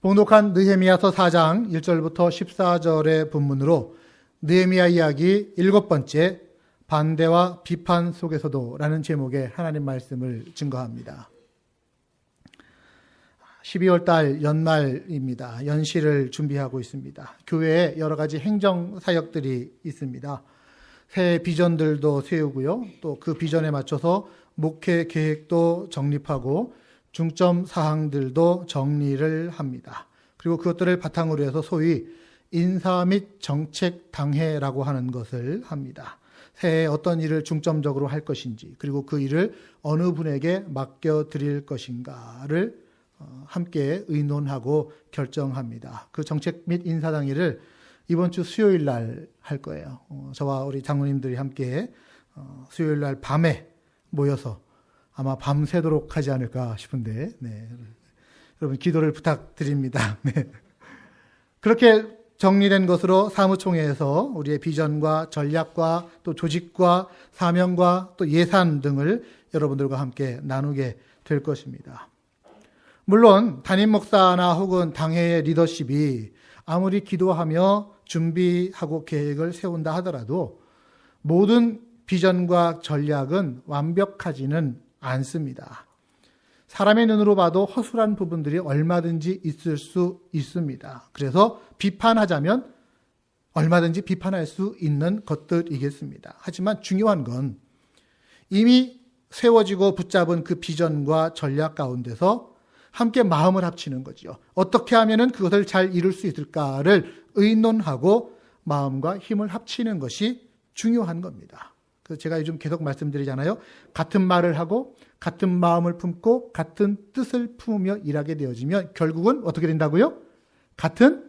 봉독한 느헤미야서 4장 1절부터 14절의 본문으로 느헤미야 이야기 7번째 반대와 비판 속에서도 라는 제목의 하나님 말씀을 증거합니다. 12월 달 연말입니다. 연시를 준비하고 있습니다. 교회에 여러 가지 행정 사역들이 있습니다. 새 비전들도 세우고요. 또 그 비전에 맞춰서 목회 계획도 정립하고 중점 사항들도 정리를 합니다. 그리고 그것들을 바탕으로 해서 소위 인사 및 정책 당회라고 하는 것을 합니다. 새해 어떤 일을 중점적으로 할 것인지, 그리고 그 일을 어느 분에게 맡겨드릴 것인가를 함께 의논하고 결정합니다. 그 정책 및 인사 당회를 이번 주 수요일 날 할 거예요. 저와 우리 장로님들이 함께 수요일 날 밤에 모여서 아마 밤새도록 하지 않을까 싶은데, 네. 여러분 기도를 부탁드립니다. 네. 그렇게 정리된 것으로 사무총회에서 우리의 비전과 전략과 또 조직과 사명과 또 예산 등을 여러분들과 함께 나누게 될 것입니다. 물론 담임 목사나 혹은 당회의 리더십이 아무리 기도하며 준비하고 계획을 세운다 하더라도 모든 비전과 전략은 완벽하지는 않습니다. 사람의 눈으로 봐도 허술한 부분들이 얼마든지 있을 수 있습니다. 그래서 비판하자면 얼마든지 비판할 수 있는 것들이겠습니다. 하지만 중요한 건 이미 세워지고 붙잡은 그 비전과 전략 가운데서 함께 마음을 합치는 거죠. 어떻게 하면은 그것을 잘 이룰 수 있을까를 의논하고 마음과 힘을 합치는 것이 중요한 겁니다. 그래서 제가 요즘 계속 말씀드리잖아요. 같은 말을 하고 같은 마음을 품고 같은 뜻을 품으며 일하게 되어지면 결국은 어떻게 된다고요? 같은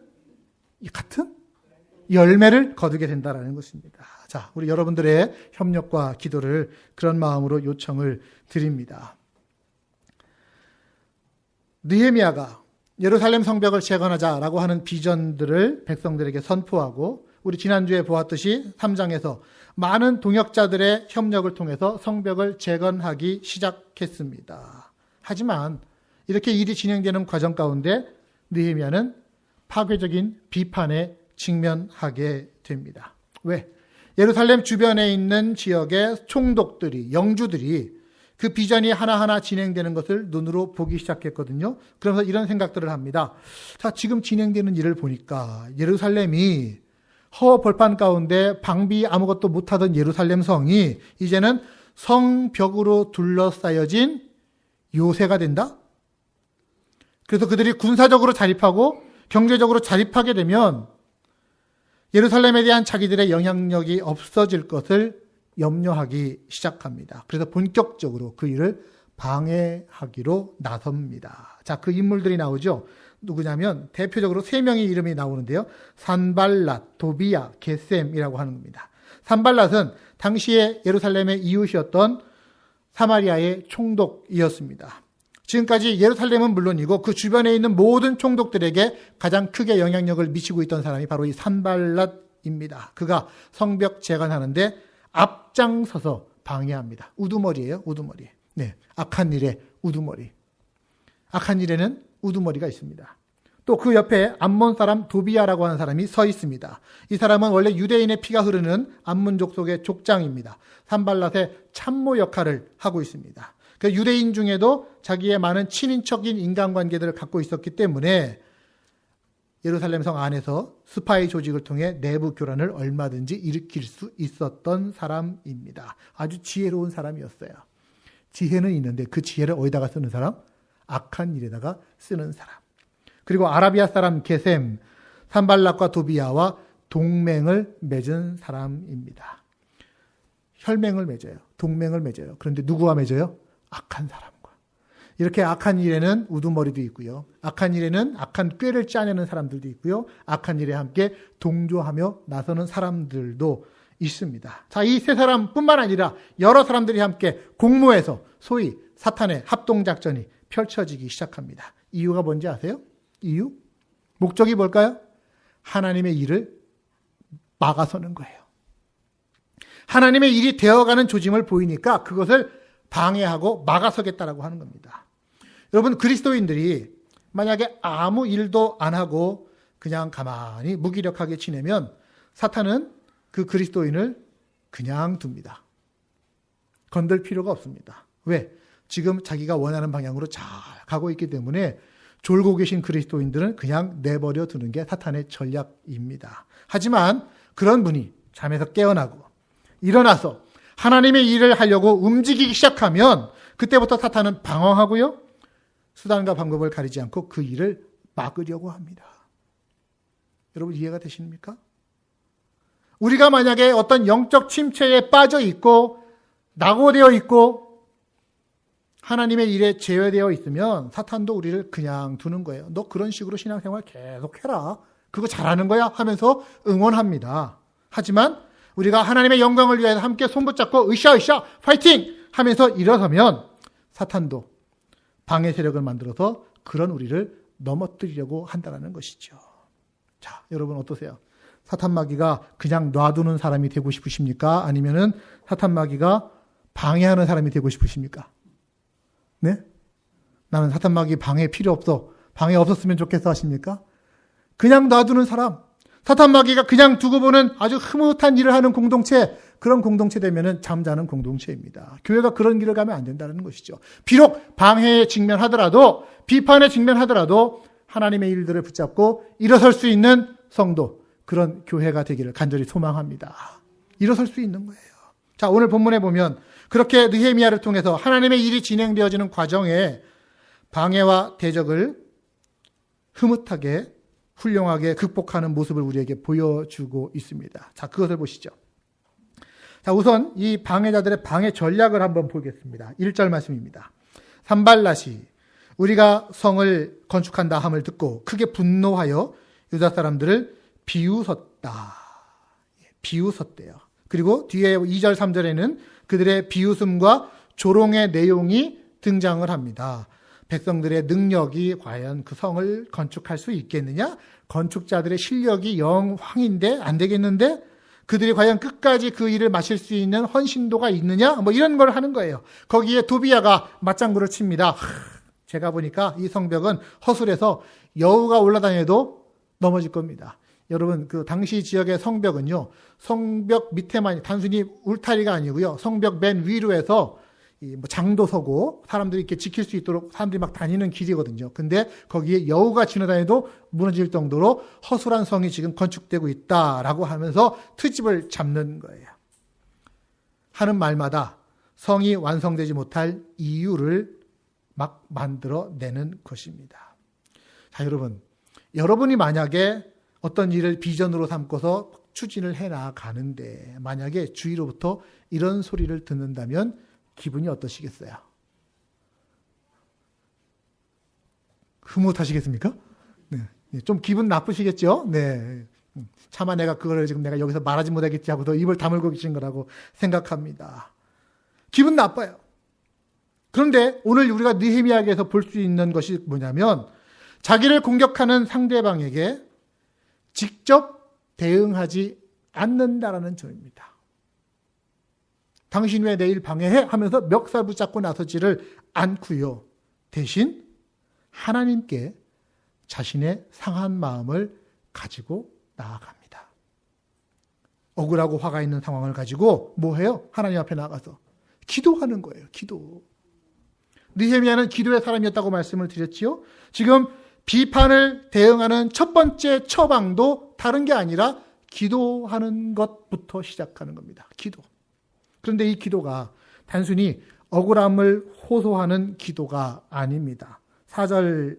열매를 거두게 된다라는 것입니다. 자, 우리 여러분들의 협력과 기도를 그런 마음으로 요청을 드립니다. 느헤미야가 예루살렘 성벽을 재건하자라고 하는 비전들을 백성들에게 선포하고 우리 지난주에 보았듯이 3장에서 많은 동역자들의 협력을 통해서 성벽을 재건하기 시작했습니다. 하지만 이렇게 일이 진행되는 과정 가운데 느헤미야는 파괴적인 비판에 직면하게 됩니다. 왜? 예루살렘 주변에 있는 지역의 총독들이, 영주들이 그 비전이 하나하나 진행되는 것을 눈으로 보기 시작했거든요. 그러면서 이런 생각들을 합니다. 자, 지금 진행되는 일을 보니까 예루살렘이 허벌판 가운데 방비 아무것도 못하던 예루살렘 성이 이제는 성벽으로 둘러싸여진 요새가 된다? 그래서 그들이 군사적으로 자립하고 경제적으로 자립하게 되면 예루살렘에 대한 자기들의 영향력이 없어질 것을 염려하기 시작합니다. 그래서 본격적으로 그 일을 방해하기로 나섭니다. 자, 그 인물들이 나오죠. 누구냐면 대표적으로 3명의 이름이 나오는데요. 산발랏, 도비야, 게셈이라고 하는 겁니다. 산발랏은 당시에 예루살렘의 이웃이었던 사마리아의 총독이었습니다. 지금까지 예루살렘은 물론이고 그 주변에 있는 모든 총독들에게 가장 크게 영향력을 미치고 있던 사람이 바로 이 산발랏입니다. 그가 성벽 재건하는데 앞장서서 방해합니다. 우두머리예요, 우두머리. 네, 악한 일에 우두머리. 악한 일에는 우두머리가 있습니다. 또 그 옆에 암몬 사람 도비야라고 하는 사람이 서 있습니다. 이 사람은 원래 유대인의 피가 흐르는 암몬 족속의 족장입니다. 산발랏의 참모 역할을 하고 있습니다. 그 유대인 중에도 자기의 많은 친인척인 인간관계들을 갖고 있었기 때문에 예루살렘 성 안에서 스파이 조직을 통해 내부 교란을 얼마든지 일으킬 수 있었던 사람입니다. 아주 지혜로운 사람이었어요. 지혜는 있는데 그 지혜를 어디다가 쓰는 사람? 악한 일에다가 쓰는 사람. 그리고 아라비아 사람 게셈, 산발랏과 도비야와 동맹을 맺은 사람입니다. 혈맹을 맺어요. 동맹을 맺어요. 그런데 누구와 맺어요? 악한 사람과. 이렇게 악한 일에는 우두머리도 있고요. 악한 일에는 악한 꾀를 짜내는 사람들도 있고요. 악한 일에 함께 동조하며 나서는 사람들도 있습니다. 자, 이 세 사람뿐만 아니라 여러 사람들이 함께 공모해서 소위 사탄의 합동작전이 펼쳐지기 시작합니다. 이유가 뭔지 아세요? 이유? 목적이 뭘까요? 하나님의 일을 막아서는 거예요. 하나님의 일이 되어가는 조짐을 보이니까 그것을 방해하고 막아서겠다라고 하는 겁니다. 여러분, 그리스도인들이 만약에 아무 일도 안 하고 그냥 가만히 무기력하게 지내면 사탄은 그 그리스도인을 그냥 둡니다. 건들 필요가 없습니다. 왜? 지금 자기가 원하는 방향으로 잘 가고 있기 때문에 졸고 계신 그리스도인들은 그냥 내버려 두는 게 사탄의 전략입니다. 하지만 그런 분이 잠에서 깨어나고 일어나서 하나님의 일을 하려고 움직이기 시작하면 그때부터 사탄은 방황하고요. 수단과 방법을 가리지 않고 그 일을 막으려고 합니다. 여러분 이해가 되십니까? 우리가 만약에 어떤 영적 침체에 빠져 있고 낙오되어 있고 하나님의 일에 제외되어 있으면 사탄도 우리를 그냥 두는 거예요. 너 그런 식으로 신앙생활 계속 해라. 그거 잘하는 거야 하면서 응원합니다. 하지만 우리가 하나님의 영광을 위해서 함께 손붙잡고 으쌰으쌰 파이팅 하면서 일어서면 사탄도 방해 세력을 만들어서 그런 우리를 넘어뜨리려고 한다는 것이죠. 자, 여러분 어떠세요? 사탄 마귀가 그냥 놔두는 사람이 되고 싶으십니까? 아니면은 사탄 마귀가 방해하는 사람이 되고 싶으십니까? 네? 나는 사탄 마귀 방해 필요 없어. 방해 없었으면 좋겠어 하십니까? 그냥 놔두는 사람. 사탄 마귀가 그냥 두고 보는 아주 흐뭇한 일을 하는 공동체, 그런 공동체 되면은 잠자는 공동체입니다. 교회가 그런 길을 가면 안 된다는 것이죠. 비록 방해에 직면하더라도, 비판에 직면하더라도 하나님의 일들을 붙잡고 일어설 수 있는 성도, 그런 교회가 되기를 간절히 소망합니다. 일어설 수 있는 거예요. 자, 오늘 본문에 보면 그렇게 느헤미야를 통해서 하나님의 일이 진행되어지는 과정에 방해와 대적을 흐뭇하게 훌륭하게 극복하는 모습을 우리에게 보여주고 있습니다. 자, 그것을 보시죠. 자, 우선 이 방해자들의 방해 전략을 한번 보겠습니다. 1절 말씀입니다. 산발랏이 우리가 성을 건축한다 함을 듣고 크게 분노하여 유다 사람들을 비웃었다. 비웃었대요. 그리고 뒤에 2절 3절에는 그들의 비웃음과 조롱의 내용이 등장을 합니다. 백성들의 능력이 과연 그 성을 건축할 수 있겠느냐? 건축자들의 실력이 영황인데 안 되겠는데? 그들이 과연 끝까지 그 일을 마칠 수 있는 헌신도가 있느냐? 뭐 이런 걸 하는 거예요. 거기에 도비야가 맞장구를 칩니다. 제가 보니까 이 성벽은 허술해서 여우가 올라다녀도 넘어질 겁니다. 여러분, 그 당시 지역의 성벽은요, 성벽 밑에만 단순히 울타리가 아니고요, 성벽 맨 위로 해서 장도 서고 사람들이 이렇게 지킬 수 있도록 사람들이 막 다니는 길이거든요. 근데 거기에 여우가 지나다녀도 무너질 정도로 허술한 성이 지금 건축되고 있다라고 하면서 트집을 잡는 거예요. 하는 말마다 성이 완성되지 못할 이유를 막 만들어내는 것입니다. 자, 여러분이 만약에 어떤 일을 비전으로 삼고서 추진을 해 나가는데 만약에 주위로부터 이런 소리를 듣는다면 기분이 어떠시겠어요? 흐뭇하시겠습니까? 네. 좀 기분 나쁘시겠죠? 네. 차마 내가 그거를 지금 내가 여기서 말하지 못하겠지 하고도 입을 다물고 계신 거라고 생각합니다. 기분 나빠요. 그런데 오늘 우리가 느헤미야에게서 볼 수 있는 것이 뭐냐면 자기를 공격하는 상대방에게 직접 대응하지 않는다라는 점입니다. 당신 왜 내일 방해해? 하면서 멱살 붙잡고 나서지를 않고요. 대신 하나님께 자신의 상한 마음을 가지고 나아갑니다. 억울하고 화가 있는 상황을 가지고 뭐 해요? 하나님 앞에 나가서 기도하는 거예요. 기도. 느헤미야는 기도의 사람이었다고 말씀을 드렸지요. 지금 비판을 대응하는 첫 번째 처방도 다른 게 아니라 기도하는 것부터 시작하는 겁니다. 기도. 그런데 이 기도가 단순히 억울함을 호소하는 기도가 아닙니다. 4절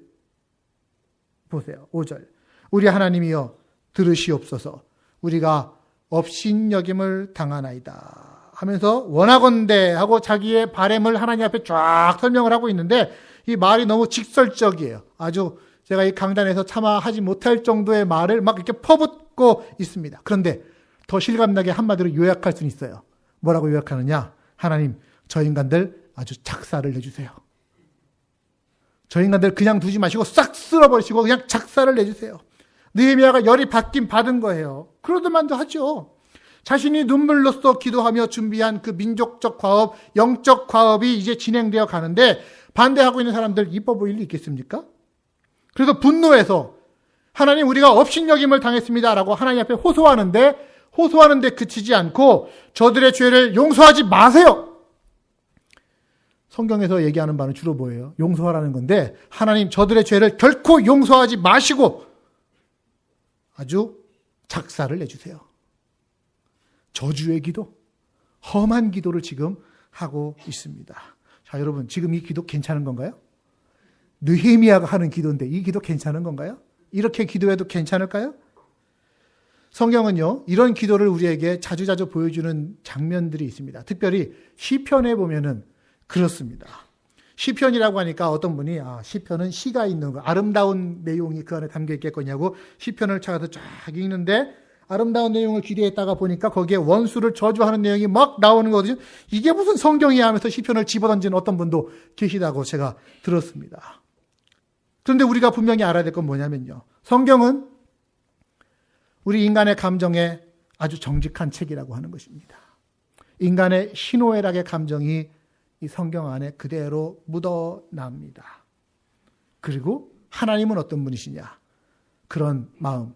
보세요. 5절. 우리 하나님이여 들으시옵소서. 우리가 업신여김을 당하나이다 하면서 원하건대 하고 자기의 바램을 하나님 앞에 쫙 설명을 하고 있는데 이 말이 너무 직설적이에요. 아주 제가 이 강단에서 차마 하지 못할 정도의 말을 막 이렇게 퍼붓고 있습니다. 그런데 더 실감나게 한마디로 요약할 수는 있어요. 뭐라고 요약하느냐? 하나님, 저 인간들 아주 작사를 내주세요. 저 인간들 그냥 두지 마시고 싹 쓸어버리시고 그냥 작사를 내주세요. 느헤미야가 열이 받은 거예요. 그러더만도 하죠. 자신이 눈물로써 기도하며 준비한 그 민족적 과업, 영적 과업이 이제 진행되어 가는데 반대하고 있는 사람들 이뻐 보일 리 있겠습니까? 그래서 분노해서 하나님 우리가 업신여김을 당했습니다라고 하나님 앞에 호소하는데 그치지 않고 저들의 죄를 용서하지 마세요. 성경에서 얘기하는 바는 주로 뭐예요? 용서하라는 건데 하나님 저들의 죄를 결코 용서하지 마시고 아주 작사를 내주세요. 저주의 기도, 험한 기도를 지금 하고 있습니다. 자, 여러분 지금 이 기도 괜찮은 건가요? 느헤미야가 하는 기도인데 이 기도 괜찮은 건가요? 이렇게 기도해도 괜찮을까요? 성경은요, 이런 기도를 우리에게 자주자주 보여주는 장면들이 있습니다. 특별히 시편에 보면은 그렇습니다. 시편이라고 하니까 어떤 분이 시편은 시가 있는 거, 아름다운 내용이 그 안에 담겨 있겠거냐고 시편을 찾아서 쫙 읽는데 아름다운 내용을 기대했다가 보니까 거기에 원수를 저주하는 내용이 막 나오는 거거든요. 이게 무슨 성경이야 하면서 시편을 집어던지는 어떤 분도 계시다고 제가 들었습니다. 그런데 우리가 분명히 알아야 될 건 뭐냐면요. 성경은 우리 인간의 감정에 아주 정직한 책이라고 하는 것입니다. 인간의 희노애락의 감정이 이 성경 안에 그대로 묻어납니다. 그리고 하나님은 어떤 분이시냐? 그런 마음,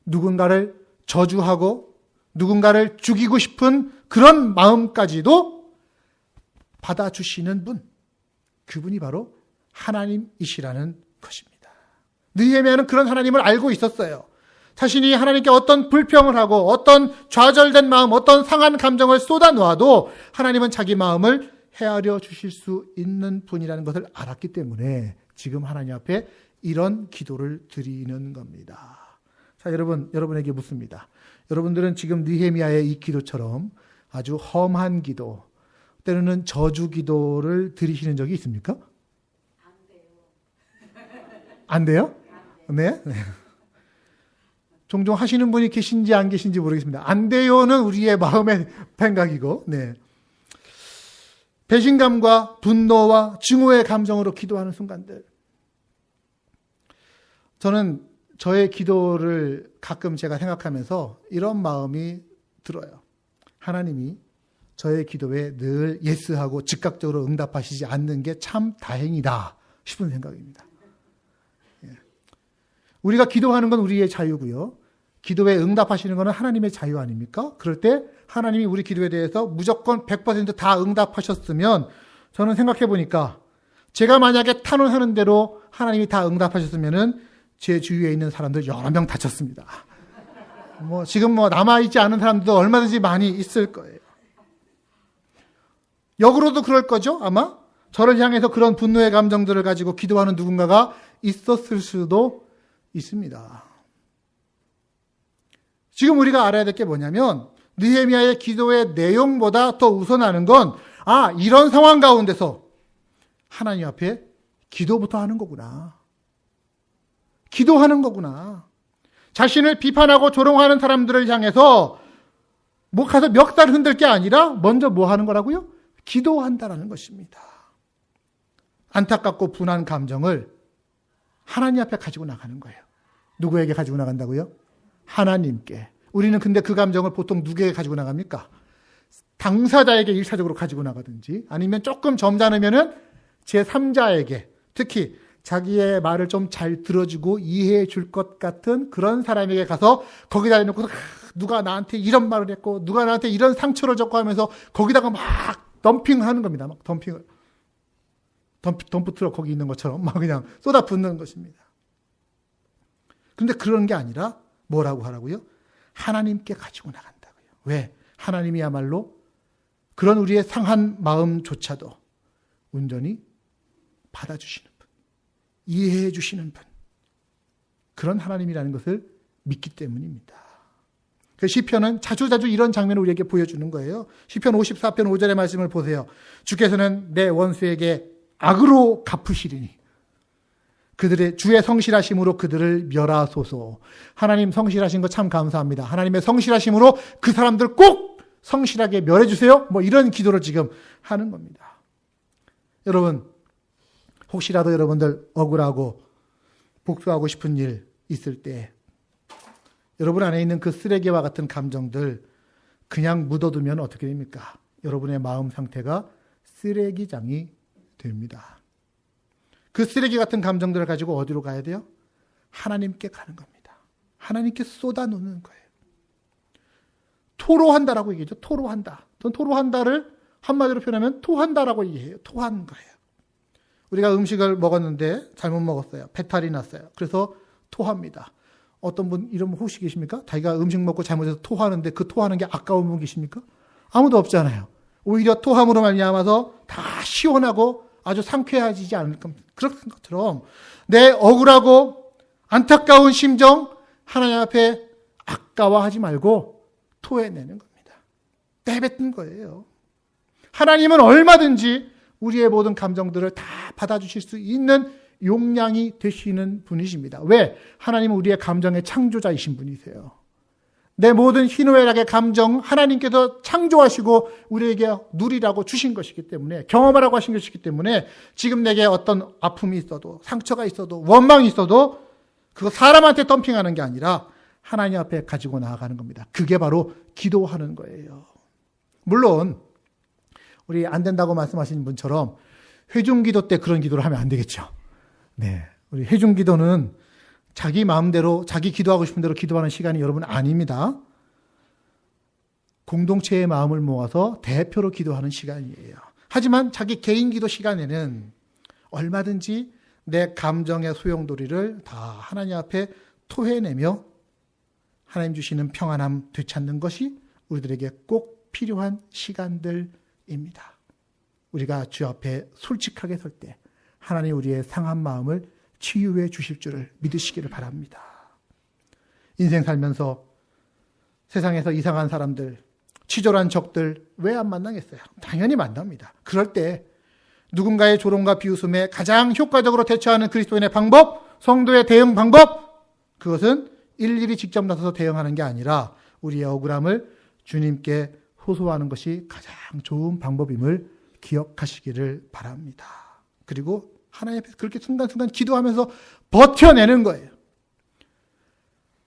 누군가를 저주하고 누군가를 죽이고 싶은 그런 마음까지도 받아주시는 분, 그분이 바로 하나님이시라는 것입니다. 느헤미야는 그런 하나님을 알고 있었어요. 자신이 하나님께 어떤 불평을 하고 어떤 좌절된 마음, 어떤 상한 감정을 쏟아놓아도 하나님은 자기 마음을 헤아려 주실 수 있는 분이라는 것을 알았기 때문에 지금 하나님 앞에 이런 기도를 드리는 겁니다. 자, 여러분에게 묻습니다. 여러분들은 지금 느헤미야의 이 기도처럼 아주 험한 기도, 때로는 저주 기도를 드리시는 적이 있습니까? 안 돼요? 네? 종종 하시는 분이 계신지 안 계신지 모르겠습니다. 안 돼요는 우리의 마음의 생각이고, 네. 배신감과 분노와 증오의 감정으로 기도하는 순간들. 저는 저의 기도를 가끔 제가 생각하면서 이런 마음이 들어요. 하나님이 저의 기도에 늘 예스하고 즉각적으로 응답하시지 않는 게 참 다행이다 싶은 생각입니다. 우리가 기도하는 건 우리의 자유고요. 기도에 응답하시는 것은 하나님의 자유 아닙니까? 그럴 때 하나님이 우리 기도에 대해서 무조건 100% 다 응답하셨으면 저는 생각해 보니까 제가 만약에 탄원하는 대로 하나님이 다 응답하셨으면은 제 주위에 있는 사람들 여러 명 다쳤습니다. 지금 남아있지 않은 사람들도 얼마든지 많이 있을 거예요. 역으로도 그럴 거죠, 아마? 저를 향해서 그런 분노의 감정들을 가지고 기도하는 누군가가 있었을 수도 있습니다. 지금 우리가 알아야 될 게 뭐냐면 느헤미야의 기도의 내용보다 더 우선하는 건 이런 상황 가운데서 하나님 앞에 기도부터 하는 거구나. 기도하는 거구나. 자신을 비판하고 조롱하는 사람들을 향해서 가서 멱살 흔들 게 아니라 먼저 뭐 하는 거라고요? 기도한다라는 것입니다. 안타깝고 분한 감정을 하나님 앞에 가지고 나가는 거예요. 누구에게 가지고 나간다고요? 하나님께. 우리는 근데 그 감정을 보통 누구에게 가지고 나갑니까? 당사자에게 일차적으로 가지고 나가든지 아니면 조금 점잖으면은 제3자에게, 특히 자기의 말을 좀 잘 들어주고 이해해 줄 것 같은 그런 사람에게 가서 거기다 해놓고 누가 나한테 이런 말을 했고 누가 나한테 이런 상처를 줬고 하면서 거기다가 막 덤핑하는 겁니다. 막 덤핑을. 덤프트럭 거기 있는 것처럼 막 그냥 쏟아붓는 것입니다. 그런데 그런 게 아니라 뭐라고 하라고요? 하나님께 가지고 나간다고요. 왜? 하나님이야말로 그런 우리의 상한 마음조차도 온전히 받아주시는 분, 이해해 주시는 분, 그런 하나님이라는 것을 믿기 때문입니다. 시편은 자주자주 이런 장면을 우리에게 보여주는 거예요. 시편 54편 5절의 말씀을 보세요. 주께서는 내 원수에게 악으로 갚으시리니 그들의 주의 성실하심으로 그들을 멸하소서. 하나님 성실하신 거 참 감사합니다. 하나님의 성실하심으로 그 사람들 꼭 성실하게 멸해 주세요. 이런 기도를 지금 하는 겁니다. 여러분, 혹시라도 여러분들 억울하고 복수하고 싶은 일 있을 때 여러분 안에 있는 그 쓰레기와 같은 감정들 그냥 묻어두면 어떻게 됩니까? 여러분의 마음 상태가 쓰레기장이 됩니다. 그 쓰레기 같은 감정들을 가지고 어디로 가야 돼요? 하나님께 가는 겁니다. 하나님께 쏟아놓는 거예요. 토로한다라고 얘기하죠. 토로한다. 토로한다를 한마디로 표현하면 토한다라고 얘기해요. 토한 거예요. 우리가 음식을 먹었는데 잘못 먹었어요. 배탈이 났어요. 그래서 토합니다. 어떤 분 이런 분 혹시 계십니까? 자기가 음식 먹고 잘못해서 토하는데 그 토하는 게 아까운 분 계십니까? 아무도 없잖아요. 오히려 토함으로 말미암아서 다 시원하고 아주 상쾌해지지 않을 겁니다. 그런 것처럼 내 억울하고 안타까운 심정 하나님 앞에 아까워하지 말고 토해내는 겁니다. 내뱉는 거예요. 하나님은 얼마든지 우리의 모든 감정들을 다 받아주실 수 있는 용량이 되시는 분이십니다. 왜? 하나님은 우리의 감정의 창조자이신 분이세요. 내 모든 희노애락의 감정 하나님께서 창조하시고 우리에게 누리라고 주신 것이기 때문에, 경험하라고 하신 것이기 때문에 지금 내게 어떤 아픔이 있어도, 상처가 있어도, 원망이 있어도 그거 사람한테 덤핑하는 게 아니라 하나님 앞에 가지고 나아가는 겁니다. 그게 바로 기도하는 거예요. 물론 우리 안 된다고 말씀하신 분처럼 회중기도 때 그런 기도를 하면 안 되겠죠. 네, 우리 회중기도는 자기 마음대로, 자기 기도하고 싶은 대로 기도하는 시간이 여러분 아닙니다. 공동체의 마음을 모아서 대표로 기도하는 시간이에요. 하지만 자기 개인 기도 시간에는 얼마든지 내 감정의 소용돌이를 다 하나님 앞에 토해내며 하나님 주시는 평안함 되찾는 것이 우리들에게 꼭 필요한 시간들입니다. 우리가 주 앞에 솔직하게 설 때 하나님 우리의 상한 마음을 치유해 주실 줄을 믿으시기를 바랍니다. 인생 살면서 세상에서 이상한 사람들, 치졸한 적들 왜 안 만나겠어요? 당연히 만납니다. 그럴 때 누군가의 조롱과 비웃음에 가장 효과적으로 대처하는 그리스도인의 방법, 성도의 대응 방법, 그것은 일일이 직접 나서서 대응하는 게 아니라 우리의 억울함을 주님께 호소하는 것이 가장 좋은 방법임을 기억하시기를 바랍니다. 그리고 하나님 앞에서 그렇게 순간순간 기도하면서 버텨내는 거예요.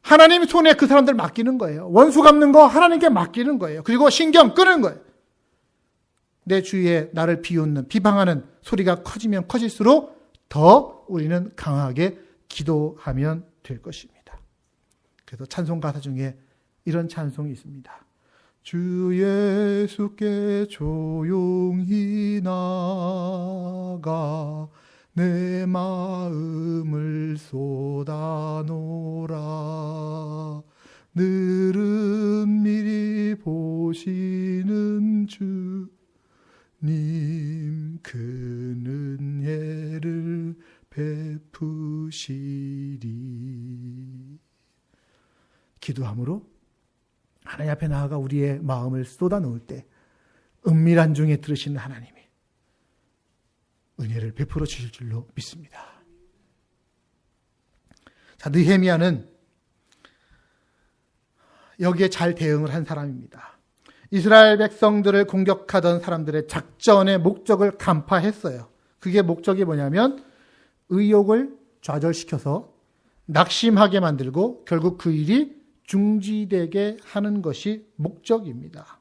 하나님 손에 그 사람들 맡기는 거예요. 원수 갚는 거 하나님께 맡기는 거예요. 그리고 신경 끄는 거예요. 내 주위에 나를 비웃는, 비방하는 소리가 커지면 커질수록 더 우리는 강하게 기도하면 될 것입니다. 그래서 찬송 가사 중에 이런 찬송이 있습니다. 주 예수께 조용히 나가 내 마음을 쏟아놓으라. 늘은 미리 보시는 주님 그 은혜를 베푸시리. 기도함으로 하나님 앞에 나아가 우리의 마음을 쏟아놓을 때 은밀한 중에 들으시는 하나님이 은혜를 베풀어 주실 줄로 믿습니다. 자, 느헤미야는 여기에 잘 대응을 한 사람입니다. 이스라엘 백성들을 공격하던 사람들의 작전의 목적을 간파했어요. 그게 목적이 뭐냐면 의욕을 좌절시켜서 낙심하게 만들고 결국 그 일이 중지되게 하는 것이 목적입니다.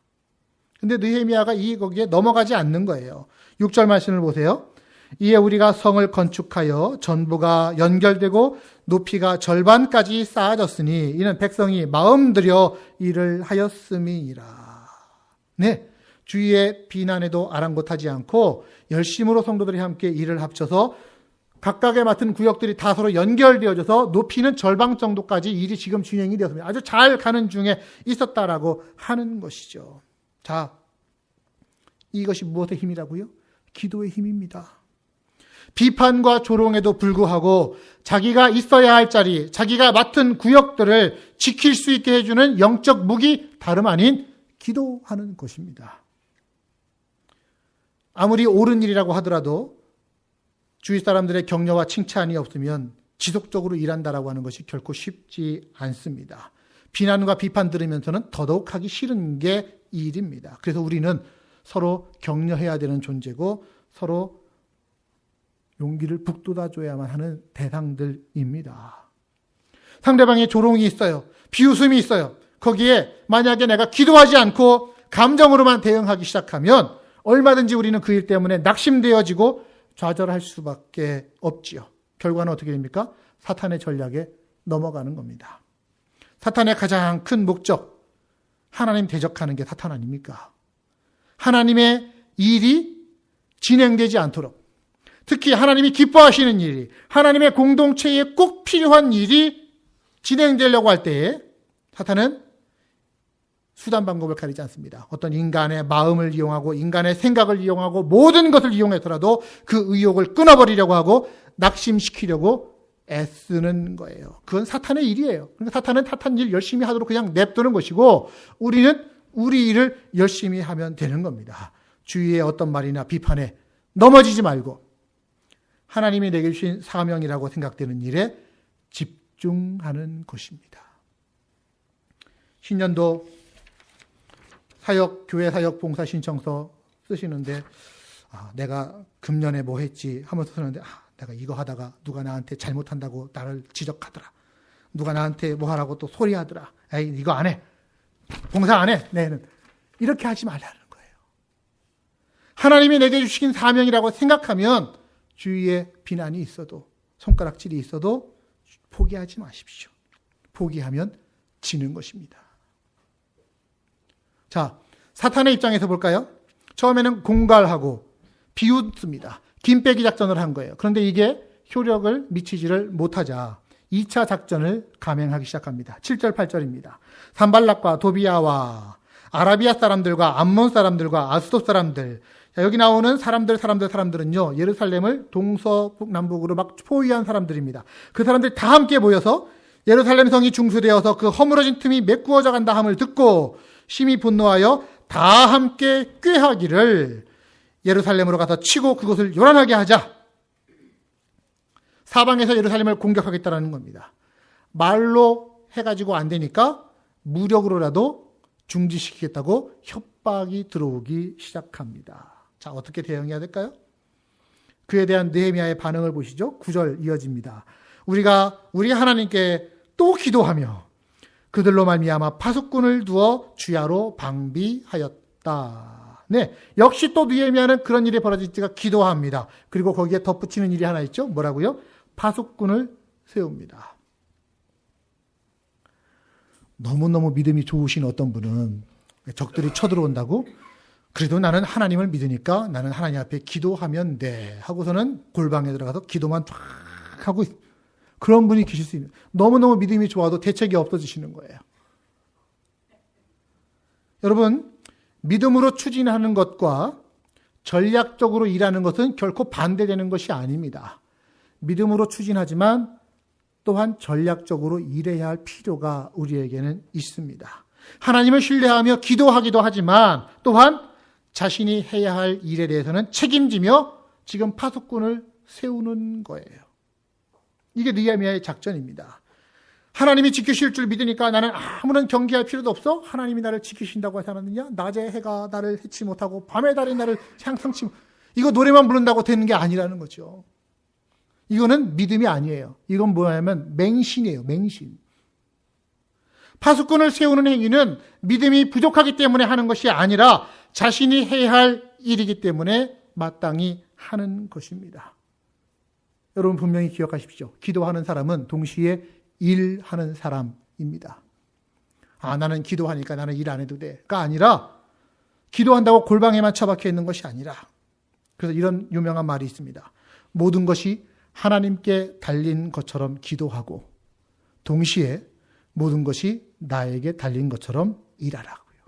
근데 느헤미야가 거기에 넘어가지 않는 거예요. 6절 말씀을 보세요. 이에 우리가 성을 건축하여 전부가 연결되고 높이가 절반까지 쌓아졌으니 이는 백성이 마음 들여 일을 하였음이니라. 네, 주위의 비난에도 아랑곳하지 않고 열심으로 성도들이 함께 일을 합쳐서 각각의 맡은 구역들이 다 서로 연결되어져서 높이는 절반 정도까지 일이 지금 진행이 되었습니다. 아주 잘 가는 중에 있었다라고 하는 것이죠. 자, 이것이 무엇의 힘이라고요? 기도의 힘입니다. 비판과 조롱에도 불구하고 자기가 있어야 할 자리, 자기가 맡은 구역들을 지킬 수 있게 해주는 영적 무기 다름 아닌 기도하는 것입니다. 아무리 옳은 일이라고 하더라도 주위 사람들의 격려와 칭찬이 없으면 지속적으로 일한다라고 하는 것이 결코 쉽지 않습니다. 비난과 비판 들으면서는 더더욱 하기 싫은 게 이 일입니다. 그래서 우리는 서로 격려해야 되는 존재고 서로 용기를 북돋아줘야만 하는 대상들입니다. 상대방의 조롱이 있어요. 비웃음이 있어요. 거기에 만약에 내가 기도하지 않고 감정으로만 대응하기 시작하면 얼마든지 우리는 그 일 때문에 낙심되어지고 좌절할 수밖에 없지요. 결과는 어떻게 됩니까? 사탄의 전략에 넘어가는 겁니다. 사탄의 가장 큰 목적, 하나님 대적하는 게 사탄 아닙니까? 하나님의 일이 진행되지 않도록, 특히 하나님이 기뻐하시는 일이, 하나님의 공동체에 꼭 필요한 일이 진행되려고 할 때에 사탄은 수단 방법을 가리지 않습니다. 어떤 인간의 마음을 이용하고 인간의 생각을 이용하고 모든 것을 이용해서라도 그 의욕을 끊어버리려고 하고 낙심시키려고 애쓰는 거예요. 그건 사탄의 일이에요. 그러니까 사탄은 사탄 일 열심히 하도록 그냥 냅두는 것이고 우리는 우리 일을 열심히 하면 되는 겁니다. 주위의 어떤 말이나 비판에 넘어지지 말고 하나님이 내게 주신 사명이라고 생각되는 일에 집중하는 것입니다. 신년도 사역, 교회 사역 봉사 신청서 쓰시는데 내가 금년에 뭐 했지 하면서 쓰는데 내가 이거 하다가 누가 나한테 잘못한다고 나를 지적하더라. 누가 나한테 뭐 하라고 또 소리하더라. 에이 이거 안 해. 봉사 안 해. 내는 이렇게 하지 말라는 거예요. 하나님이 내게 주신 사명이라고 생각하면 주위에 비난이 있어도 손가락질이 있어도 포기하지 마십시오. 포기하면 지는 것입니다. 자, 사탄의 입장에서 볼까요? 처음에는 공갈하고 비웃습니다. 김빼기 작전을 한 거예요. 그런데 이게 효력을 미치지를 못하자 2차 작전을 감행하기 시작합니다. 7절 8절입니다. 산발락과 도비아와 아라비아 사람들과 암몬 사람들과 아스돗 사람들, 자, 여기 나오는 사람들은요, 예루살렘을 동서북남북으로 막 포위한 사람들입니다. 그 사람들이 다 함께 모여서 예루살렘 성이 중수되어서 그 허물어진 틈이 메꾸어져 간다 함을 듣고 심히 분노하여 다 함께 꾀하기를 예루살렘으로 가서 치고 그곳을 요란하게 하자. 사방에서 예루살렘을 공격하겠다라는 겁니다. 말로 해가지고 안 되니까 무력으로라도 중지시키겠다고 협박이 들어오기 시작합니다. 자, 어떻게 대응해야 될까요? 그에 대한 느헤미야의 반응을 보시죠. 9절 이어집니다. 우리가 우리 하나님께 또 기도하며 그들로 말미암아 파수꾼을 두어 주야로 방비하였다. 네, 역시 또 느헤미야는 그런 일이 벌어질지가 기도합니다. 그리고 거기에 덧붙이는 일이 하나 있죠. 뭐라고요? 파수꾼을 세웁니다. 너무너무 믿음이 좋으신 어떤 분은 적들이 쳐들어온다고 그래도 나는 하나님을 믿으니까 나는 하나님 앞에 기도하면 돼 하고서는 골방에 들어가서 기도만 쫙 하고 그런 분이 계실 수 있는, 너무너무 믿음이 좋아도 대책이 없어지시는 거예요. 여러분, 믿음으로 추진하는 것과 전략적으로 일하는 것은 결코 반대되는 것이 아닙니다. 믿음으로 추진하지만 또한 전략적으로 일해야 할 필요가 우리에게는 있습니다. 하나님을 신뢰하며 기도하기도 하지만 또한 자신이 해야 할 일에 대해서는 책임지며 지금 파수꾼을 세우는 거예요. 이게 느헤미야의 작전입니다. 하나님이 지키실 줄 믿으니까 나는 아무런 경계할 필요도 없어. 하나님이 나를 지키신다고 하지 않았느냐? 낮에 해가 나를 해치 못하고 밤에 달이 나를 향상치 못. 이거 노래만 부른다고 되는 게 아니라는 거죠. 이거는 믿음이 아니에요. 이건 뭐냐면 맹신이에요. 맹신. 파수꾼을 세우는 행위는 믿음이 부족하기 때문에 하는 것이 아니라 자신이 해야 할 일이기 때문에 마땅히 하는 것입니다. 여러분 분명히 기억하십시오. 기도하는 사람은 동시에 일하는 사람입니다. 나는 기도하니까 나는 일 안 해도 돼가 아니라 기도한다고 골방에만 처박혀 있는 것이 아니라, 그래서 이런 유명한 말이 있습니다. 모든 것이 하나님께 달린 것처럼 기도하고 동시에 모든 것이 나에게 달린 것처럼 일하라고요.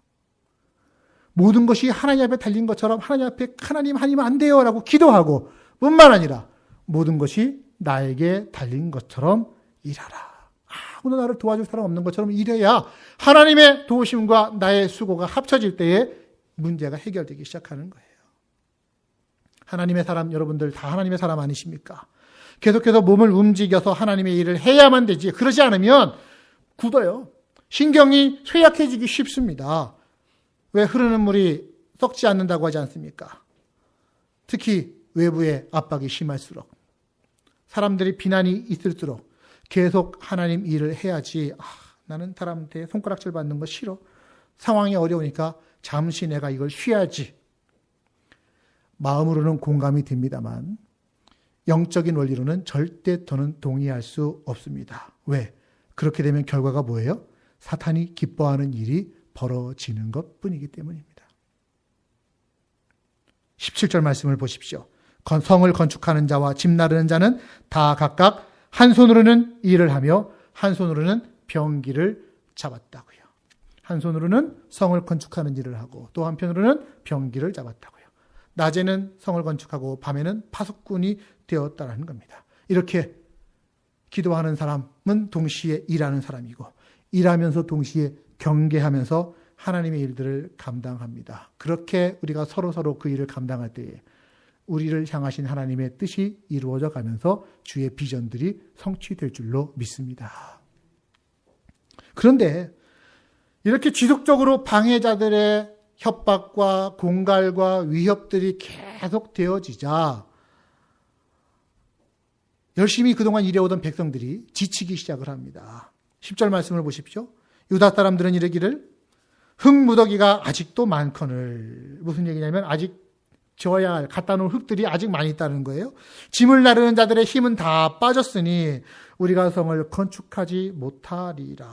모든 것이 하나님 앞에 달린 것처럼 하나님 앞에 하나님 아니면 안 돼요 라고 기도하고 뿐만 아니라 모든 것이 나에게 달린 것처럼 일하라. 아무도 나를 도와줄 사람 없는 것처럼 일해야 하나님의 도우심과 나의 수고가 합쳐질 때에 문제가 해결되기 시작하는 거예요. 하나님의 사람, 여러분들 다 하나님의 사람 아니십니까? 계속해서 몸을 움직여서 하나님의 일을 해야만 되지. 그러지 않으면 굳어요. 신경이 쇠약해지기 쉽습니다. 왜 흐르는 물이 썩지 않는다고 하지 않습니까? 특히 외부의 압박이 심할수록, 사람들이 비난이 있을수록 계속 하나님 일을 해야지. 나는 사람한테 손가락질 받는 거 싫어. 상황이 어려우니까 잠시 내가 이걸 쉬어야지. 마음으로는 공감이 됩니다만 영적인 원리로는 절대 저는 동의할 수 없습니다. 왜? 그렇게 되면 결과가 뭐예요? 사탄이 기뻐하는 일이 벌어지는 것뿐이기 때문입니다. 17절 말씀을 보십시오. 성을 건축하는 자와 집 나르는 자는 다 각각 한 손으로는 일을 하며 한 손으로는 병기를 잡았다고요. 한 손으로는 성을 건축하는 일을 하고 또 한편으로는 병기를 잡았다고요. 낮에는 성을 건축하고 밤에는 파수꾼이 되었다는 겁니다. 이렇게 기도하는 사람은 동시에 일하는 사람이고 일하면서 동시에 경계하면서 하나님의 일들을 감당합니다. 그렇게 우리가 서로 그 일을 감당할 때에 우리를 향하신 하나님의 뜻이 이루어져 가면서 주의 비전들이 성취될 줄로 믿습니다. 그런데 이렇게 지속적으로 방해자들의 협박과 공갈과 위협들이 계속 되어지자 열심히 그동안 일해오던 백성들이 지치기 시작을 합니다. 10절 말씀을 보십시오. 유다 사람들은 이르기를 흙무더기가 아직도 많거늘. 무슨 얘기냐면 아직 져야 할 갖다 놓은 흙들이 아직 많이 있다는 거예요. 짐을 나르는 자들의 힘은 다 빠졌으니 우리가 성을 건축하지 못하리라.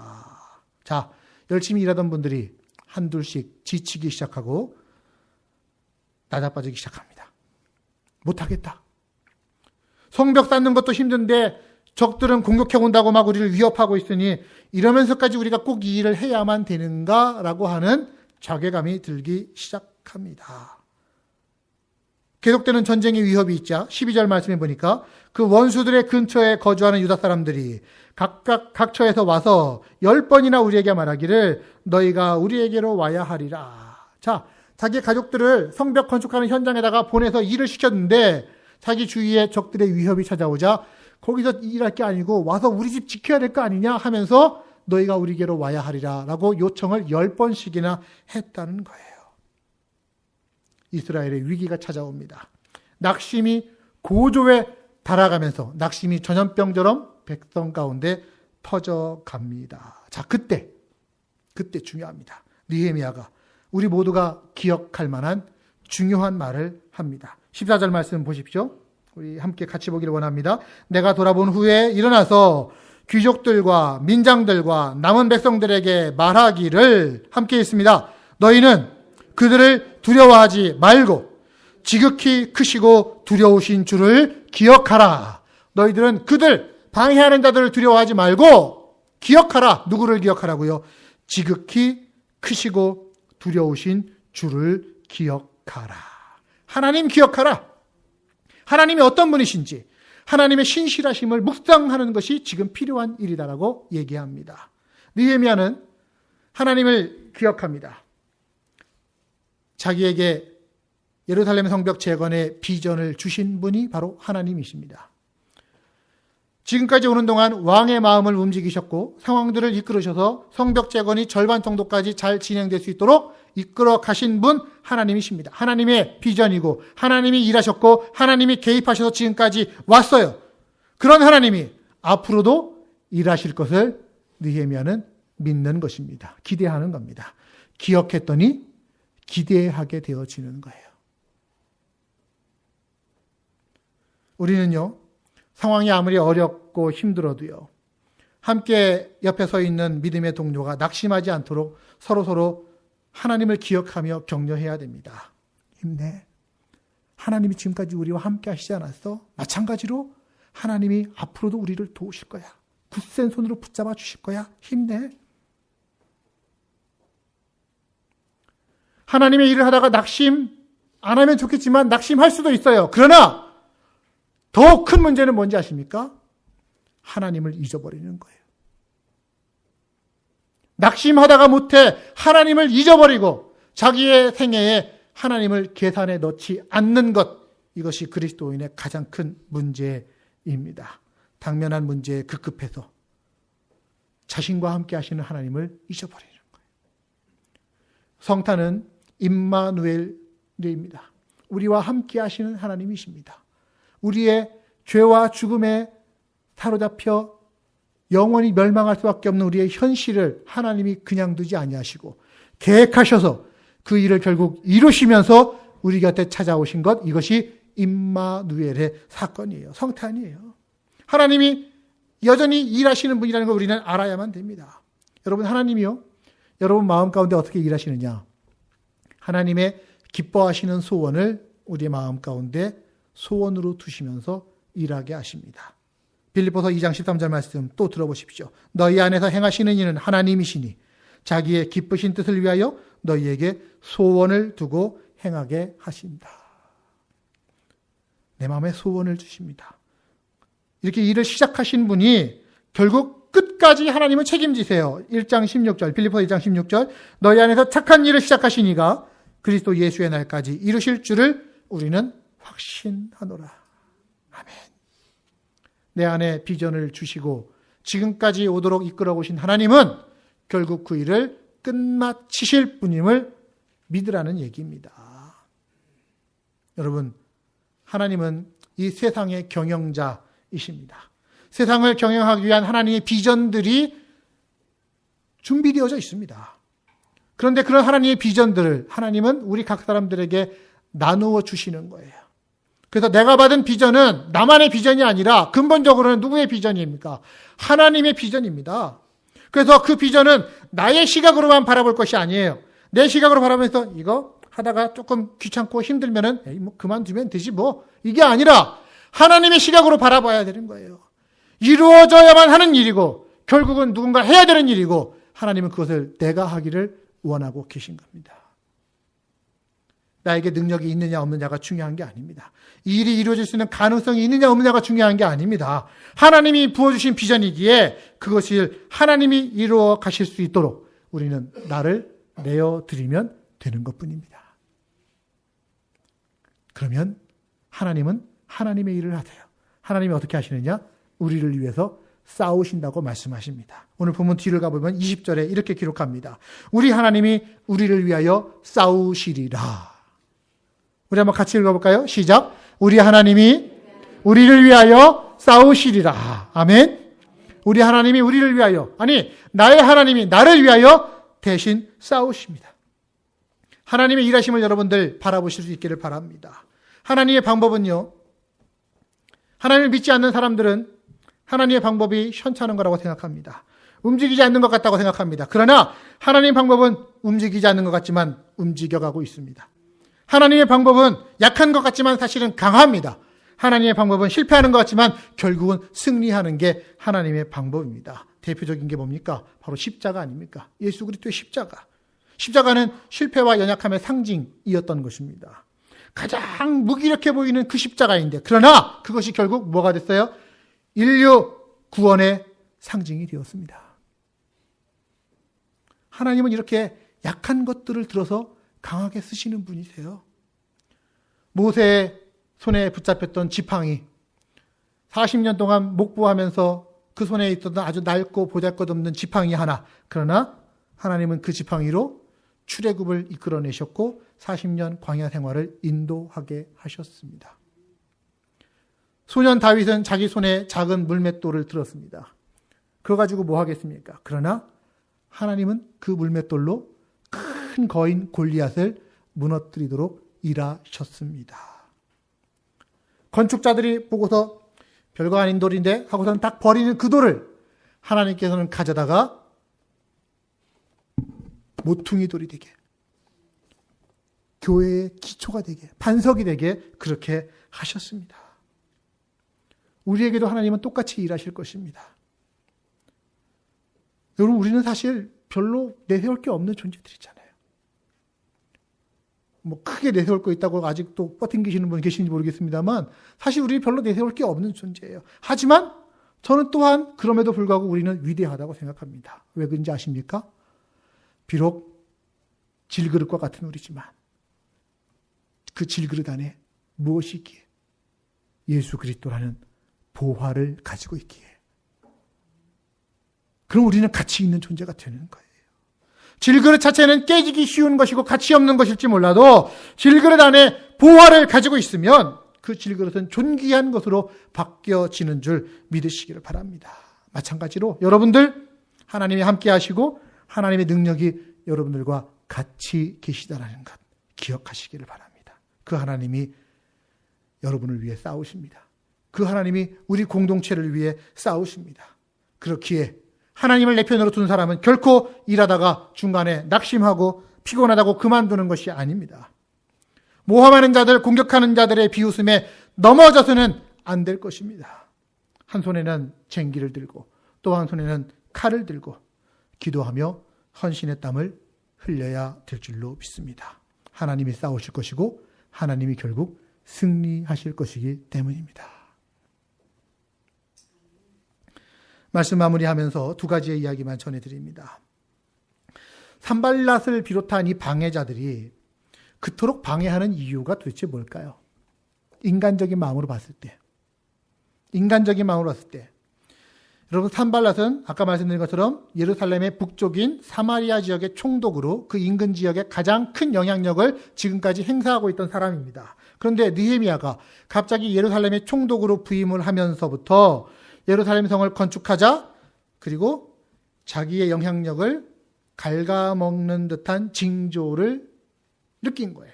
자, 열심히 일하던 분들이 한둘씩 지치기 시작하고 낮아빠지기 시작합니다. 못하겠다. 성벽 쌓는 것도 힘든데 적들은 공격해 온다고 막 우리를 위협하고 있으니 이러면서까지 우리가 꼭 이 일을 해야만 되는가라고 하는 자괴감이 들기 시작합니다. 계속되는 전쟁의 위협이 있자 12절 말씀해 보니까 그 원수들의 근처에 거주하는 유다 사람들이 각각 각처에서 와서 10번이나 우리에게 말하기를 너희가 우리에게로 와야 하리라. 자, 자기 가족들을 성벽 건축하는 현장에다가 보내서 일을 시켰는데 자기 주위에 적들의 위협이 찾아오자 거기서 일할 게 아니고 와서 우리 집 지켜야 될 거 아니냐 하면서 너희가 우리에게로 와야 하리라 라고 요청을 10번씩이나 했다는 거예요. 이스라엘의 위기가 찾아옵니다. 낙심이 고조에 달아가면서 낙심이 전염병처럼 백성 가운데 퍼져갑니다. 자, 그때 중요합니다. 느헤미야가 우리 모두가 기억할 만한 중요한 말을 합니다. 14절 말씀 보십시오. 우리 함께 같이 보기를 원합니다. 내가 돌아본 후에 일어나서 귀족들과 민장들과 남은 백성들에게 말하기를 함께 있습니다. 너희는 그들을 두려워하지 말고 지극히 크시고 두려우신 주를 기억하라. 너희들은 그들 방해하는 자들을 두려워하지 말고 기억하라. 누구를 기억하라고요? 지극히 크시고 두려우신 주를 기억하라. 하나님 기억하라. 하나님이 어떤 분이신지 하나님의 신실하심을 묵상하는 것이 지금 필요한 일이다라고 얘기합니다. 느헤미야는 하나님을 기억합니다. 자기에게 예루살렘 성벽 재건의 비전을 주신 분이 바로 하나님이십니다. 지금까지 오는 동안 왕의 마음을 움직이셨고 상황들을 이끌으셔서 성벽 재건이 절반 정도까지 잘 진행될 수 있도록 이끌어 가신 분 하나님이십니다. 하나님의 비전이고 하나님이 일하셨고 하나님이 개입하셔서 지금까지 왔어요. 그런 하나님이 앞으로도 일하실 것을 느헤미야는 믿는 것입니다. 기대하는 겁니다. 기억했더니 기대하게 되어지는 거예요. 우리는요, 상황이 아무리 어렵고 힘들어도요, 함께 옆에 서 있는 믿음의 동료가 낙심하지 않도록 서로 하나님을 기억하며 격려해야 됩니다. 힘내. 하나님이 지금까지 우리와 함께 하시지 않았어? 마찬가지로 하나님이 앞으로도 우리를 도우실 거야. 굳센 손으로 붙잡아 주실 거야. 힘내. 하나님의 일을 하다가 낙심 안 하면 좋겠지만 낙심할 수도 있어요. 그러나 더 큰 문제는 뭔지 아십니까? 하나님을 잊어버리는 거예요. 낙심하다가 못해 하나님을 잊어버리고 자기의 생애에 하나님을 계산에 넣지 않는 것, 이것이 그리스도인의 가장 큰 문제입니다. 당면한 문제에 급급해서 자신과 함께 하시는 하나님을 잊어버리는 거예요. 성탄은 임마누엘입니다. 우리와 함께 하시는 하나님이십니다. 우리의 죄와 죽음에 사로잡혀 영원히 멸망할 수밖에 없는 우리의 현실을 하나님이 그냥 두지 아니하시고 계획하셔서 그 일을 결국 이루시면서 우리 곁에 찾아오신 것, 이것이 임마누엘의 사건이에요. 성탄이에요. 하나님이 여전히 일하시는 분이라는 걸 우리는 알아야만 됩니다. 여러분, 하나님이요, 여러분 마음 가운데 어떻게 일하시느냐? 하나님의 기뻐하시는 소원을 우리의 마음 가운데 소원으로 두시면서 일하게 하십니다. 빌립보서 2장 13절 말씀 또 들어보십시오. 너희 안에서 행하시는 이는 하나님이시니 자기의 기쁘신 뜻을 위하여 너희에게 소원을 두고 행하게 하신다. 내 마음에 소원을 주십니다. 이렇게 일을 시작하신 분이 결국 끝까지 하나님은 책임지세요. 1장 16절, 빌립보서 1장 16절, 너희 안에서 착한 일을 시작하시니가 그리스도 예수의 날까지 이루실 줄을 우리는 확신하노라. 아멘. 내 안에 비전을 주시고 지금까지 오도록 이끌어 오신 하나님은 결국 그 일을 끝마치실 분임을 믿으라는 얘기입니다. 여러분, 하나님은 이 세상의 경영자이십니다. 세상을 경영하기 위한 하나님의 비전들이 준비되어져 있습니다. 그런데 그런 하나님의 비전들을 하나님은 우리 각 사람들에게 나누어 주시는 거예요. 그래서 내가 받은 비전은 나만의 비전이 아니라 근본적으로는 누구의 비전입니까? 하나님의 비전입니다. 그래서 그 비전은 나의 시각으로만 바라볼 것이 아니에요. 내 시각으로 바라보면서 이거 하다가 조금 귀찮고 힘들면은 에이, 뭐 그만두면 되지 뭐, 이게 아니라 하나님의 시각으로 바라봐야 되는 거예요. 이루어져야만 하는 일이고 결국은 누군가 해야 되는 일이고 하나님은 그것을 내가 하기를 원하고 계신 겁니다. 나에게 능력이 있느냐 없느냐가 중요한 게 아닙니다. 이 일이 이루어질 수 있는 가능성이 있느냐 없느냐가 중요한 게 아닙니다. 하나님이 부어주신 비전이기에 그것을 하나님이 이루어 가실 수 있도록 우리는 나를 내어드리면 되는 것뿐입니다. 그러면 하나님은 하나님의 일을 하세요. 하나님이 어떻게 하시느냐? 우리를 위해서 싸우신다고 말씀하십니다. 오늘 본문 뒤를 가보면 20절에 이렇게 기록합니다. 우리 하나님이 우리를 위하여 싸우시리라. 우리 한번 같이 읽어볼까요? 시작. 우리 하나님이 우리를 위하여 싸우시리라. 아멘. 우리 하나님이 우리를 위하여, 아니 나의 하나님이 나를 위하여 대신 싸우십니다. 하나님의 일하심을 여러분들 바라보실 수 있기를 바랍니다. 하나님의 방법은요, 하나님을 믿지 않는 사람들은 하나님의 방법이 현찮은 거라고 생각합니다. 움직이지 않는 것 같다고 생각합니다. 그러나 하나님의 방법은 움직이지 않는 것 같지만 움직여가고 있습니다. 하나님의 방법은 약한 것 같지만 사실은 강합니다. 하나님의 방법은 실패하는 것 같지만 결국은 승리하는 게 하나님의 방법입니다. 대표적인 게 뭡니까? 바로 십자가 아닙니까? 예수 그리스도의 십자가. 십자가는 실패와 연약함의 상징이었던 것입니다. 가장 무기력해 보이는 그 십자가인데, 그러나 그것이 결국 뭐가 됐어요? 인류 구원의 상징이 되었습니다. 하나님은 이렇게 약한 것들을 들어서 강하게 쓰시는 분이세요. 모세의 손에 붙잡혔던 지팡이, 40년 동안 목부하면서 그 손에 있었던 아주 낡고 보잘것없는 지팡이 하나, 그러나 하나님은 그 지팡이로 출애굽을 이끌어내셨고 40년 광야 생활을 인도하게 하셨습니다. 소년 다윗은 자기 손에 작은 물맷돌을 들었습니다. 그거 가지고 뭐 하겠습니까? 그러나 하나님은 그 물맷돌로 큰 거인 골리앗을 무너뜨리도록 일하셨습니다. 건축자들이 보고서 별거 아닌 돌인데 하고서는 딱 버리는 그 돌을 하나님께서는 가져다가 모퉁이 돌이 되게, 교회의 기초가 되게, 반석이 되게 그렇게 하셨습니다. 우리에게도 하나님은 똑같이 일하실 것입니다. 여러분, 우리는 사실 별로 내세울 게 없는 존재들이잖아요. 뭐 크게 내세울 거 있다고 아직도 버팅기시는 분 계신지 모르겠습니다만 사실 우리 별로 내세울 게 없는 존재예요. 하지만 저는 또한 그럼에도 불구하고 우리는 위대하다고 생각합니다. 왜 그런지 아십니까? 비록 질그릇과 같은 우리지만 그 질그릇 안에 무엇이 있기에? 예수 그리스도라는 보화를 가지고 있기에. 그럼 우리는 가치 있는 존재가 되는 거예요. 질그릇 자체는 깨지기 쉬운 것이고 가치 없는 것일지 몰라도 질그릇 안에 보화를 가지고 있으면 그 질그릇은 존귀한 것으로 바뀌어지는 줄 믿으시기를 바랍니다. 마찬가지로 여러분들 하나님이 함께 하시고 하나님의 능력이 여러분들과 같이 계시다라는 것 기억하시기를 바랍니다. 그 하나님이 여러분을 위해 싸우십니다. 그 하나님이 우리 공동체를 위해 싸우십니다. 그렇기에 하나님을 내 편으로 둔 사람은 결코 일하다가 중간에 낙심하고 피곤하다고 그만두는 것이 아닙니다. 모함하는 자들, 공격하는 자들의 비웃음에 넘어져서는 안 될 것입니다. 한 손에는 쟁기를 들고 또 한 손에는 칼을 들고 기도하며 헌신의 땀을 흘려야 될 줄로 믿습니다. 하나님이 싸우실 것이고 하나님이 결국 승리하실 것이기 때문입니다. 말씀 마무리하면서 두 가지의 이야기만 전해드립니다. 산발랏을 비롯한 이 방해자들이 그토록 방해하는 이유가 도대체 뭘까요? 인간적인 마음으로 봤을 때. 여러분, 산발랏은 아까 말씀드린 것처럼 예루살렘의 북쪽인 사마리아 지역의 총독으로 그 인근 지역에 가장 큰 영향력을 지금까지 행사하고 있던 사람입니다. 그런데 느헤미야가 갑자기 예루살렘의 총독으로 부임을 하면서부터 예루살렘 성을 건축하자, 그리고 자기의 영향력을 갉아먹는 듯한 징조를 느낀 거예요.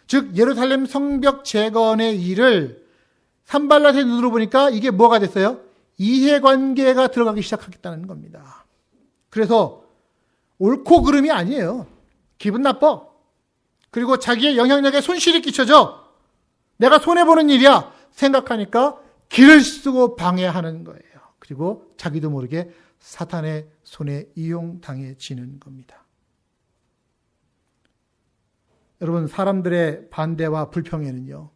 즉 예루살렘 성벽 재건의 일을 산발랏의 눈으로 보니까 이게 뭐가 됐어요? 이해관계가 들어가기 시작하겠다는 겁니다. 그래서 옳고 그름이 아니에요. 기분 나빠. 그리고 자기의 영향력에 손실이 끼쳐져. 내가 손해보는 일이야 생각하니까 길을 쓰고 방해하는 거예요. 그리고 자기도 모르게 사탄의 손에 이용당해지는 겁니다. 여러분, 사람들의 반대와 불평에는요,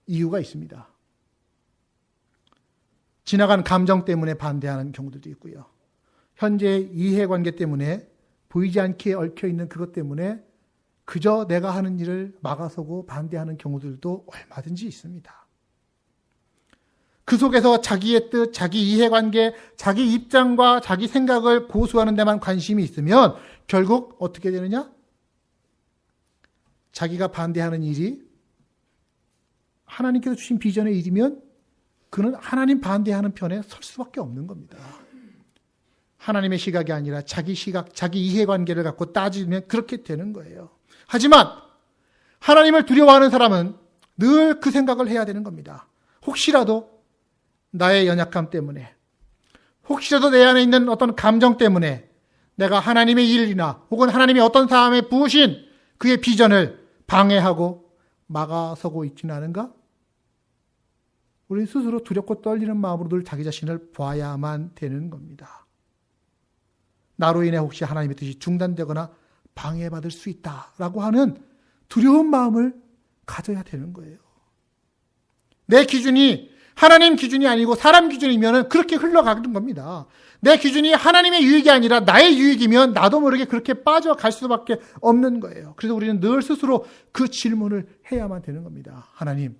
이유가 있습니다. 지나간 감정 때문에 반대하는 경우들도 있고요. 현재의 이해관계 때문에 보이지 않게 얽혀있는 그것 때문에 그저 내가 하는 일을 막아서고 반대하는 경우들도 얼마든지 있습니다. 그 속에서 자기의 뜻, 자기 이해관계, 자기 입장과 자기 생각을 고수하는 데만 관심이 있으면 결국 어떻게 되느냐? 자기가 반대하는 일이 하나님께서 주신 비전의 일이면 그는 하나님 반대하는 편에 설 수밖에 없는 겁니다. 하나님의 시각이 아니라 자기 시각, 자기 이해관계를 갖고 따지면 그렇게 되는 거예요. 하지만 하나님을 두려워하는 사람은 늘 그 생각을 해야 되는 겁니다. 혹시라도 나의 연약함 때문에, 혹시라도 내 안에 있는 어떤 감정 때문에 내가 하나님의 일이나 혹은 하나님의 어떤 사람에 부으신 그의 비전을 방해하고 막아서고 있지는 않은가? 우리는 스스로 두렵고 떨리는 마음으로 늘 자기 자신을 봐야만 되는 겁니다. 나로 인해 혹시 하나님의 뜻이 중단되거나 방해받을 수 있다라고 하는 두려운 마음을 가져야 되는 거예요. 내 기준이 하나님 기준이 아니고 사람 기준이면 그렇게 흘러가는 겁니다. 내 기준이 하나님의 유익이 아니라 나의 유익이면 나도 모르게 그렇게 빠져갈 수밖에 없는 거예요. 그래서 우리는 늘 스스로 그 질문을 해야만 되는 겁니다. 하나님,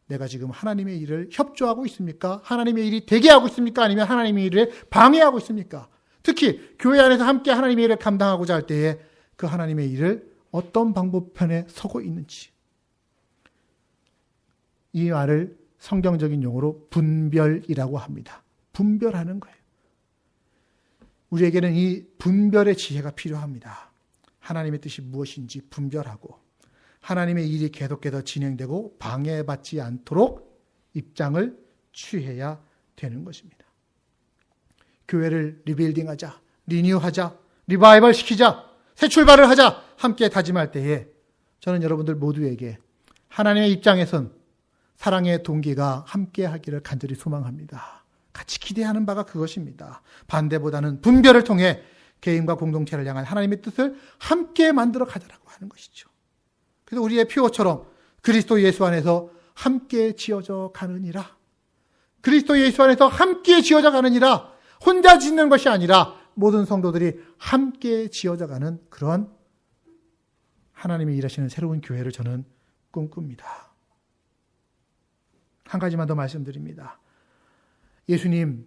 내가 지금 하나님의 일을 협조하고 있습니까? 하나님의 일이 되게 하고 있습니까? 아니면 하나님의 일을 방해하고 있습니까? 특히 교회 안에서 함께 하나님의 일을 감당하고자 할 때에 그 하나님의 일을 어떤 방법편에 서고 있는지. 이 말을 성경적인 용어로 분별이라고 합니다. 분별하는 거예요. 우리에게는 이 분별의 지혜가 필요합니다. 하나님의 뜻이 무엇인지 분별하고 하나님의 일이 계속해서 진행되고 방해받지 않도록 입장을 취해야 되는 것입니다. 교회를 리빌딩하자, 리뉴하자, 리바이벌 시키자, 새 출발을 하자 함께 다짐할 때에 저는 여러분들 모두에게 하나님의 입장에선 사랑의 동기가 함께 하기를 간절히 소망합니다. 같이 기대하는 바가 그것입니다. 반대보다는 분별을 통해 개인과 공동체를 향한 하나님의 뜻을 함께 만들어 가자라고 하는 것이죠. 그래서 우리의 표어처럼 그리스도 예수 안에서 함께 지어져 가느니라. 그리스도 예수 안에서 함께 지어져 가느니라. 혼자 짓는 것이 아니라 모든 성도들이 함께 지어져 가는 그런 하나님이 일하시는 새로운 교회를 저는 꿈꿉니다. 한 가지만 더 말씀드립니다. 예수님의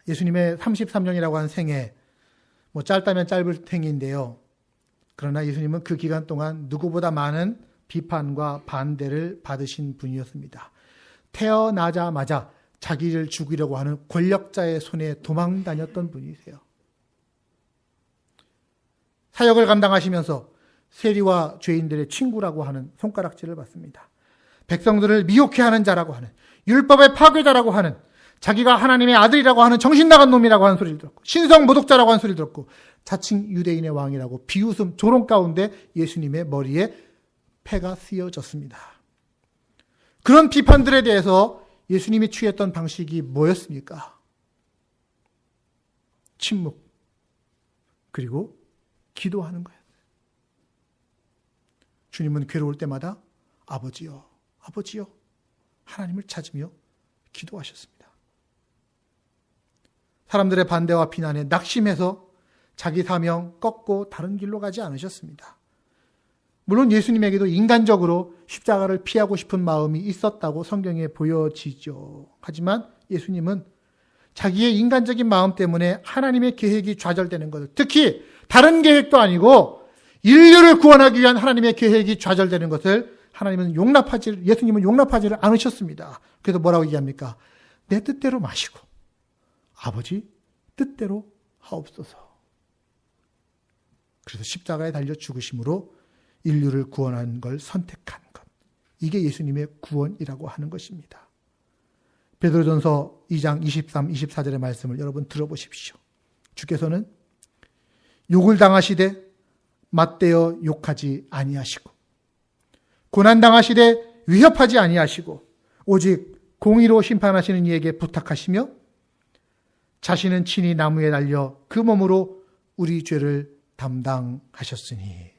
33년이라고 한 생애, 짧다면 짧을 생인데요. 그러나 예수님은 그 기간 동안 누구보다 많은 비판과 반대를 받으신 분이었습니다. 태어나자마자 자기를 죽이려고 하는 권력자의 손에 도망 다녔던 분이세요. 사역을 감당하시면서 세리와 죄인들의 친구라고 하는 손가락질을 받습니다. 백성들을 미혹해 하는 자라고 하는, 율법의 파괴자라고 하는, 자기가 하나님의 아들이라고 하는 정신나간 놈이라고 하는 소리를 들었고, 신성 모독자라고 하는 소리를 들었고, 자칭 유대인의 왕이라고 비웃음 조롱 가운데 예수님의 머리에 패가 씌어졌습니다. 그런 비판들에 대해서 예수님이 취했던 방식이 뭐였습니까? 침묵, 그리고 기도하는 거예요. 주님은 괴로울 때마다 아버지요, 아버지요, 하나님을 찾으며 기도하셨습니다. 사람들의 반대와 비난에 낙심해서 자기 사명 꺾고 다른 길로 가지 않으셨습니다. 물론 예수님에게도 인간적으로 십자가를 피하고 싶은 마음이 있었다고 성경에 보여지죠. 하지만 예수님은 자기의 인간적인 마음 때문에 하나님의 계획이 좌절되는 것을, 특히 다른 계획도 아니고 인류를 구원하기 위한 하나님의 계획이 좌절되는 것을 예수님은 용납하지를 않으셨습니다. 그래서 뭐라고 얘기합니까? 내 뜻대로 마시고 아버지 뜻대로 하옵소서. 그래서 십자가에 달려 죽으심으로 인류를 구원하는 걸 선택한 것. 이게 예수님의 구원이라고 하는 것입니다. 베드로전서 2장 23, 24절의 말씀을 여러분 들어보십시오. 주께서는 욕을 당하시되 맞대어 욕하지 아니하시고 고난당하시되 위협하지 아니하시고 오직 공의로 심판하시는 이에게 부탁하시며 자신은 친히 나무에 달려 그 몸으로 우리 죄를 담당하셨으니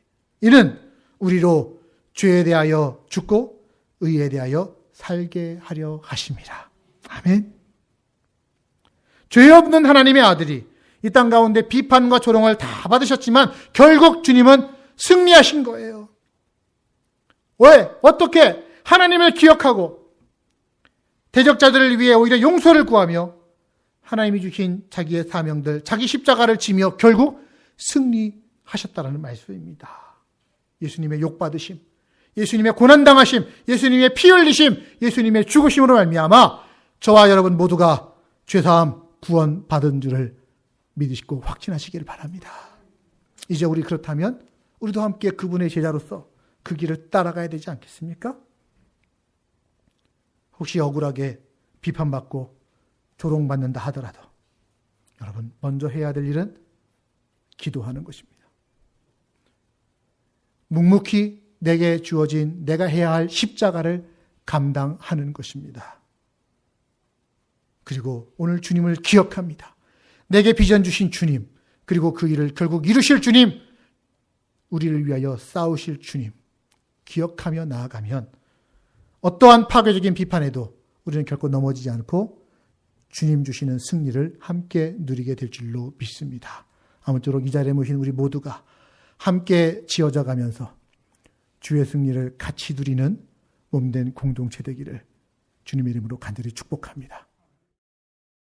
이는 우리로 죄에 대하여 죽고 의에 대하여 살게 하려 하심이라. 아멘. 죄 없는 하나님의 아들이 이 땅 가운데 비판과 조롱을 다 받으셨지만 결국 주님은 승리하신 거예요. 왜? 어떻게? 하나님을 기억하고 대적자들을 위해 오히려 용서를 구하며 하나님이 주신 자기의 사명들, 자기 십자가를 지며 결국 승리하셨다라는 말씀입니다. 예수님의 욕받으심, 예수님의 고난당하심, 예수님의 피 흘리심, 예수님의 죽으심으로 말미암아 저와 여러분 모두가 죄사함 구원 받은 줄을 믿으시고 확신하시기를 바랍니다. 이제 우리 그렇다면 우리도 함께 그분의 제자로서 그 길을 따라가야 되지 않겠습니까? 혹시 억울하게 비판받고 조롱받는다 하더라도 여러분 먼저 해야 될 일은 기도하는 것입니다. 묵묵히 내게 주어진 내가 해야 할 십자가를 감당하는 것입니다. 그리고 오늘 주님을 기억합니다. 내게 비전 주신 주님, 그리고 그 일을 결국 이루실 주님, 우리를 위하여 싸우실 주님 기억하며 나아가면 어떠한 파괴적인 비판에도 우리는 결코 넘어지지 않고 주님 주시는 승리를 함께 누리게 될 줄로 믿습니다. 아무쪼록 이 자리에 모신 우리 모두가 함께 지어져 가면서 주의 승리를 같이 누리는 몸된 공동체 되기를 주님의 이름으로 간절히 축복합니다.